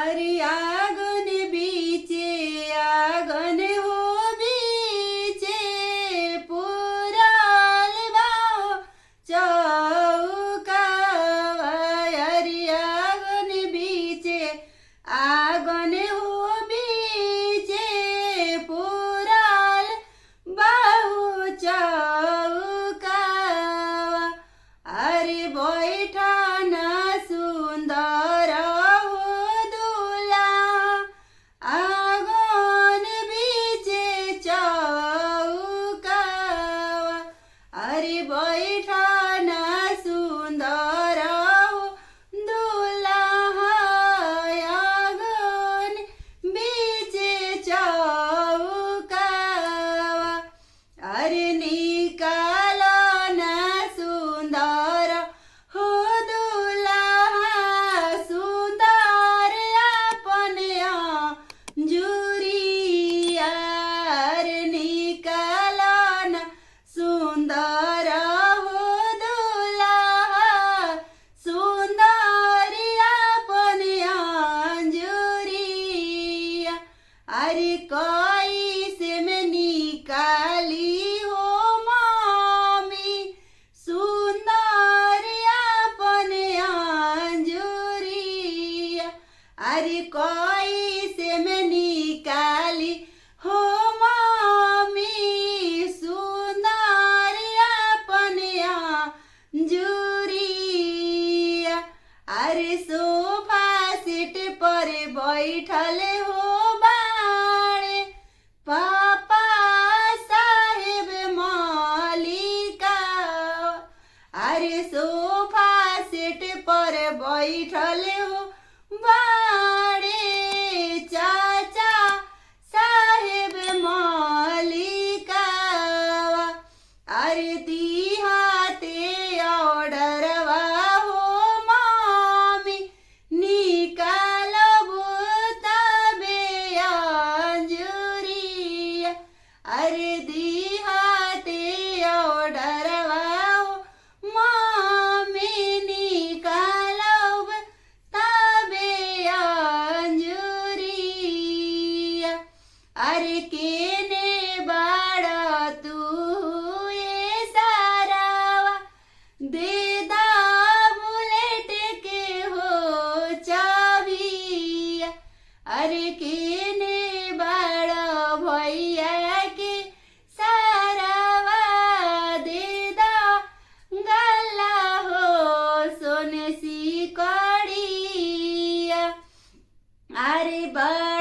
अरे आगन बीचे आगन हो बीचे पुराल बाओ चौकावा। अरे आगन बीचे आगन हो बीचे पुराल बाहु चौकावा। अरे बैठा ना सुंदर हो दूल्हा आंगन बीचे चौकावा। अरे बैठा ना सुंदर हो दूल्हा आंगन बीचे चौकावा। अरे निकाल ना सुंदर हो दूल्हा सुंदर अपन अंजुरिया। अरे निकाल ना सुंदर हो दूल्हा सुंदर अपन अंजुरिया। अरे कैसे में निकाली हो मामी सुंदर अपन अंजुरिया। अरे कैसे में निकाली हो मामी सुंदर अपन अंजुरिया। अरे सोफा सेट पर बैठल हो बाड़े पापा साहेब मालिका। अरे सोफा सेट पर बैठल हो बाड़े चाचा साहेब मालिका। अरे दिहाते ऑर्डरवा हो मामी निकालबो तबे अंजुरिया। अरे दिहाते ऑर्डरवा हो मामी निकालब तबे अंजुरिया। अरे केने बाड़ा तू ये सारावा दे दा बुलेट के हो चाबिया। अरे केने बाड़ा भैया के सारावा दे दा गला हो सोने सी कड़िया। अरे बड़ा